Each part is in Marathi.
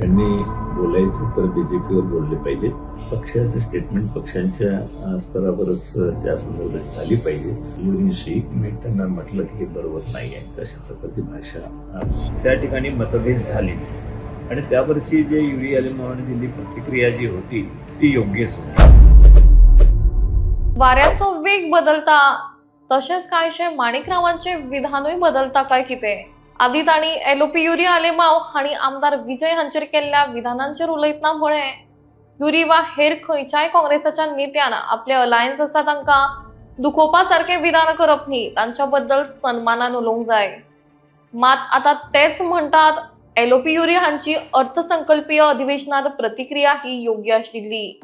त्यांनी बोलायचं तर बीजेपीवर बोलले पाहिजे. पक्षाचे स्टेटमेंट पक्षांच्या स्तरावरच त्या संदर्भात झाली पाहिजे. युरीशी मी त्यांना म्हटलं की हे बरोबर नाही आहे, तशा प्रकारची भाषा त्या ठिकाणी मतभेद झाले आणि त्यावरची जे युरी अलेमावाने दिली प्रतिक्रिया जी होती ती योग्यच होती. वाऱ्याचा वेग बदलता तसेच कायशे माणिकरावांचे विधानही बदलता काय किते आदित आणि एलओपी युरी आलेमाव आणि आमदार विजय हांचेर केल्ल्या विधानांचेर उलयतनामुळे युरी वा हेर खंयच्याय काँग्रेसाच्या नेत्यान आपले अलायन्स आसा तांकां दुखोवपा सारखे विधान करप न्ही, तांच्या बद्दल सन्मानान उलोवंक जाय. मात आता तेच म्हणटात एलओपी युरी हांची अर्थसंकल्पीय अधिवेशनात प्रतिक्रिया ही योग्य आशिल्ली.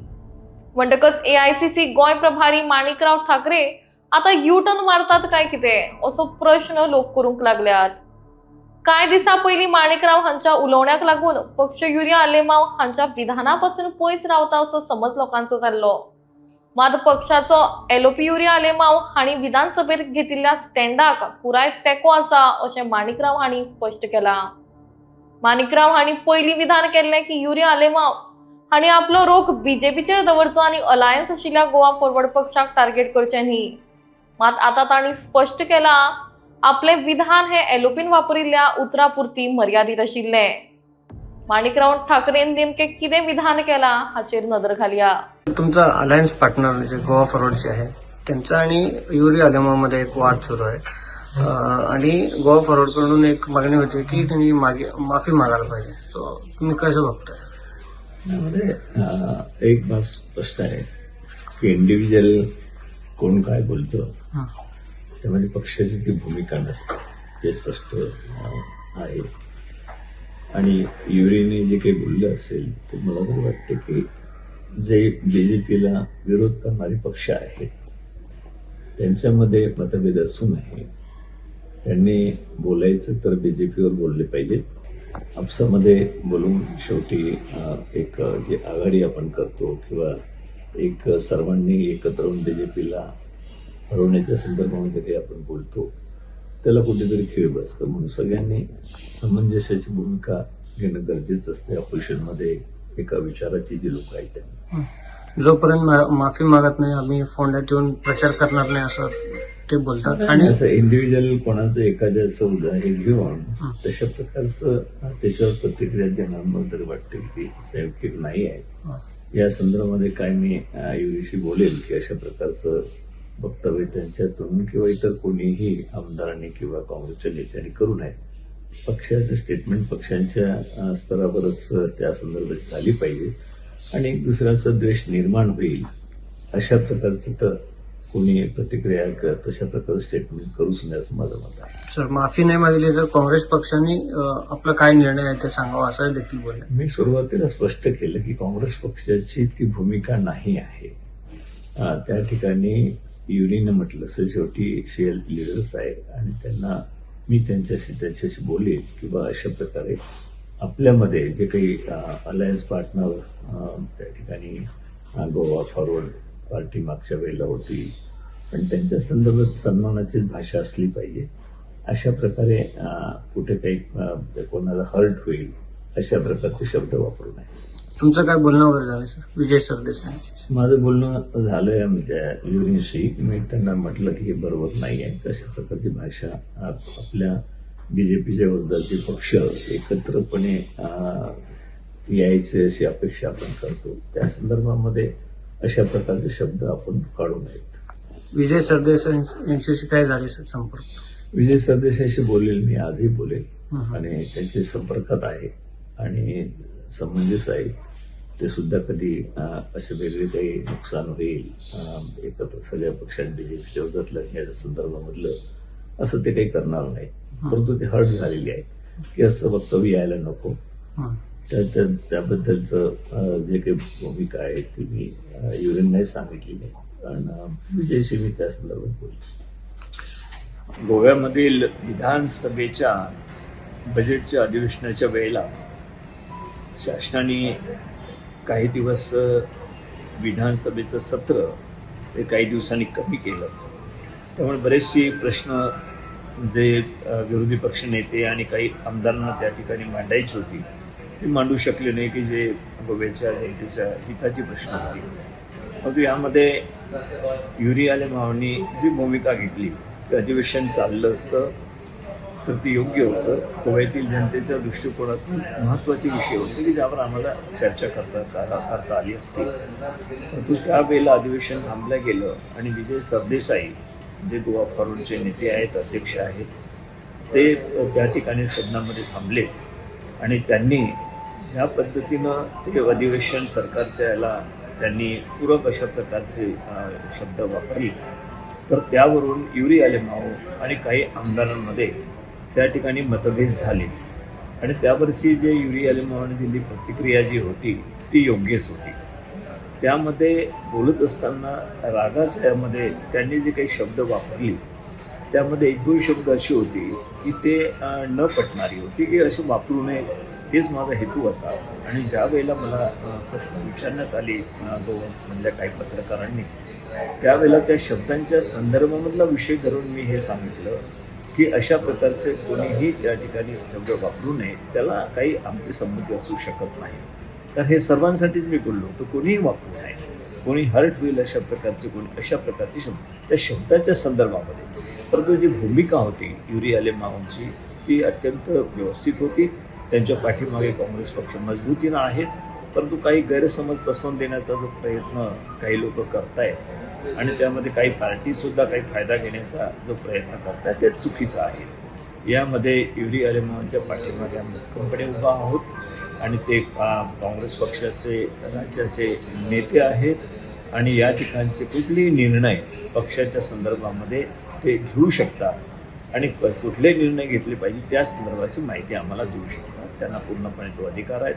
म्हणटकच एआयसीसी गोय प्रभारी माणिकराव ठाकरे आता यू टर्न मारतात काय किते असो प्रश्न लोक करूंक लागल्यात. काय दिसा पयलीं माणिकराव हांच्या उलोवण्याक लागून पक्ष युरी आलेमाव हांच्या विधानापासून पयस रावता असो समज लोकांचो जाल्लो. मात पक्षाचो एलओपी युरी आलेमाव हांणी विधानसभेत घेतिल्ल्या स्टँडाक पुराय तेंको आसा अशें माणिकराव हांणी स्पश्ट केलां. माणिकराव हांणी पयलीं विधान केल्लें की युरी आलेमाव हांणी आपलो रोख बीजेपीचेर दवरचो आनी अलायन्स आशिल्ल्या गोवा फॉरवर्ड पक्षाक टार्गेट करचें न्ही. मात आता तांणी स्पश्ट केला आपले विधान हे एलओपीन वापरिल्ल्या उतरापुरती मर्यादित आशिल्ले. माणिकराव ठाकरेन नेमके कितें विधान केला हाचेर नदर घालया. तुमचा अलायन्स पार्टनर जे गोवा फॉरवर्डचे आहे त्यांचा आणि युरी आलेमामध्ये एक वाद सुरू आहे आणि गोवा फॉरवर्डकडून एक मागणी होती की त्यांनी माफी मागायला पाहिजे. सो तुम्ही कसं बघताय? यामध्ये एक बात स्पष्ट आहे की इंडिव्हिज्युअल कोण काय बोलतो त्यामध्ये पक्षाची ती भूमिका नसते हे स्पष्ट आहे. आणि युरीने जे काही बोललं असेल ते मला तर वाटते की जे बीजेपीला विरोध करणारे पक्ष आहेत त्यांच्यामध्ये मतभेद असू नये. त्यांनी बोलायचं तर बीजेपीवर बोलले पाहिजे. आपसामध्ये बोलून शेवटी एक जी आघाडी आपण करतो किंवा एक सर्वांनी एकत्र येऊन बीजेपीला हरवण्याच्या संदर्भामध्ये काही आपण बोलतो त्याला कुठेतरी खीळ बसतं. म्हणून सगळ्यांनी सामंजस्याची भूमिका घेणं गरजेचं असते. ऑपोजिशनमध्ये एका विचाराची जी लोक आहेत त्यांनी जोपर्यंत माफी मागत नाही आम्ही फोंड्यात येऊन प्रचार करणार नाही असं ते बोलतात. आणि असं इंडिव्हिज्युअल कोणाचं एखाद्याचं उदाहरण घेऊन तशा प्रकारचं त्याच्यावर प्रतिक्रिया देणं मला तरी वाटते की संयुक्तिक नाही आहे. या संदर्भामध्ये काय मी युरीशी बोलेल की अशा प्रकारचं वक्तव्य त्यांच्यातून किंवा इतर कोणीही आमदारांनी किंवा काँग्रेसच्या नेत्यांनी करू नये. पक्षाचे स्टेटमेंट पक्षांच्या स्तरावरच त्या संदर्भात झाली पाहिजे आणि एक दुसऱ्याचा द्वेष निर्माण होईल अशा प्रकारचं तर कोणी प्रतिक्रिया तशा प्रकारचं स्टेटमेंट करूच नये असं माझं मत आहे. सर माफी नाही मागितली तर काँग्रेस पक्षाने आपला काय निर्णय आहे ते सांगावं असं देखील बोलले. मी सुरुवातीला स्पष्ट केलं की काँग्रेस पक्षाची ती भूमिका नाही आहे. त्या ठिकाणी युरीने म्हटलं असं शेवटी सीएल लिडर्स आहे आणि त्यांना मी त्यांच्याशी बोलेल किंवा अशा प्रकारे आपल्यामध्ये जे काही अलायन्स पार्टनर त्या ठिकाणी गोवा फॉरवर्ड पार्टी मागच्या वेळेला होती पण त्यांच्या संदर्भात सन्मानाचीच भाषा असली पाहिजे. अशा प्रकारे कुठे काही कोणाला हर्ट होईल अशा प्रकारचे शब्द वापरू नये. तुमचं काय बोलणं वगैरे झालं सर विजय सरदेसाई? माझं बोलणं झालंय म्हणजे युरीशी मी त्यांना म्हटलं की हे बरोबर नाही आहे. तशा प्रकारची भाषा आपल्या बीजेपीच्या विरोधाचे पक्ष एकत्रपणे यायचे अशी अपेक्षा आपण करतो. त्या संदर्भामध्ये अशा प्रकारचे शब्द आपण काढू नयेत. विजय सरदेसाई यांच्याशी काय झाले सर संपर्क? विजय सरदेसाईशी बोलेल मी, आजही बोलेल आणि त्यांच्या संपर्कात आहे आणि समंजस आहे. ते सुद्धा कधी असे वेगळे काही नुकसान होईल एकत्र सगळ्या पक्षांनी बीजेपीच्या विरोधात लढण्याच्या संदर्भामधलं असं ते काही करणार नाही. परंतु ते हर्ट झालेली आहे की असं वक्तव्य यायला नको. त्याबद्दलचं जे काही भूमिका आहे ती मी युरीन नाही सांगितली नाही कारण विजयशी मी त्या संदर्भात बोलतो. गोव्यामधील विधानसभेच्या बजेटच्या अधिवेशनाच्या वेळेला शासनाने काही दिवस विधानसभेचं सत्र हे काही दिवसांनी कमी केलं. त्यामुळे बरेचसे प्रश्न जे विरोधी पक्ष नेते आणि काही आमदारांना त्या ठिकाणी मांडायची होती ते मांडू शकले नाही की जे गोव्याच्या जनतेच्या हिताची प्रश्न होती. परंतु यामध्ये युरी आलेमावनी जी भूमिका घेतली की अधिवेशन चाललं असतं तर ते योग्य होतं. गोव्यातील जनतेच्या दृष्टिकोनातून महत्त्वाचे विषय होते की ज्यावर आम्हाला चर्चा करता आली असती. परंतु त्यावेळेला अधिवेशन थांबलं गेलं आणि विजय सरदेसाई जे गोवा फॉरवर्डचे नेते आहेत, अध्यक्ष आहेत, ते त्या ठिकाणी सदनामध्ये थांबले आणि त्यांनी ज्या पद्धतीनं ते अधिवेशन सरकारच्या याला त्यांनी पूरक अशा प्रकारचे शब्द वापरले तर त्यावरून युरी आलेमाव आणि काही आमदारांमध्ये त्या ठिकाणी मतभेद झाले आणि त्यावरची जे युरी आलेमावने दिली प्रतिक्रिया जी होती ती योग्यच होती. त्यामध्ये बोलत असताना रागाच्या यामध्ये त्यांनी जे काही शब्द वापरले त्यामध्ये एक दोन शब्द अशी होती की ते न पटणारी होती की असे वापरू नये, हेच माझा हेतू होता. आणि ज्या वेळेला मला प्रश्न विचारण्यात आले गोव्यामधल्या काही पत्रकारांनी त्यावेळेला त्या शब्दांच्या संदर्भामधला विषय धरून मी हे सांगितलं की अशा प्रकारचे कोणीही त्या ठिकाणी शब्द वापरू नये, त्याला काही आमची संमती असू शकत नाही. तर हे सर्वांसाठीच मी बोललो होतो, कोणीही वापरू नये, कोणी हर्ट होईल अशा प्रकारचे अशा प्रकारचे शब्द त्या शब्दाच्या संदर्भामध्ये. परंतु जी भूमिका होती युरी आलेमावची ती अत्यंत व्यवस्थित होती. त्यांच्या पाठीमागे काँग्रेस पक्ष मजबूतीनं आहेत, परंतु काही गैरसमज पसरवून देण्याचा जो प्रयत्न काही लोक करतायत आणि त्यामध्ये काही पार्टी सुद्धा काही फायदा घेण्याचा जो प्रयत्न करतायत ते चुकीचं आहे. यामध्ये युरी आलेमावच्या पाठीमागे आम्ही भक्कमपणे उभा आहोत आणि ते काँग्रेस पक्षाचे राज्याचे नेते आहेत आणि या ठिकाणचे कुठलेही निर्णय पक्षाच्या संदर्भामध्ये ते घेऊ शकतात आणि कुठले निर्णय घेतले पाहिजे त्या संदर्भाची माहिती आम्हाला देऊ शकतात. त्यांना पूर्णपणे तो अधिकार आहे.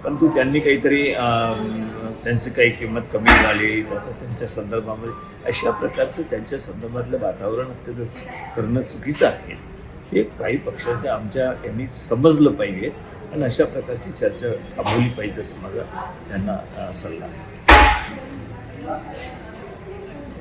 परंतु त्यांनी काहीतरी त्यांची काही किंमत कमी झाली तर त्यांच्या संदर्भामध्ये अशा प्रकारचं त्यांच्या संदर्भातलं वातावरण अत्यंत करणं चुकीचं आहे. हे काही पक्षाच्या आमच्या यांनी समजलं पाहिजे आणि अशा प्रकारची चर्चा थांबवली पाहिजे असं माझा त्यांना सल्ला आहे.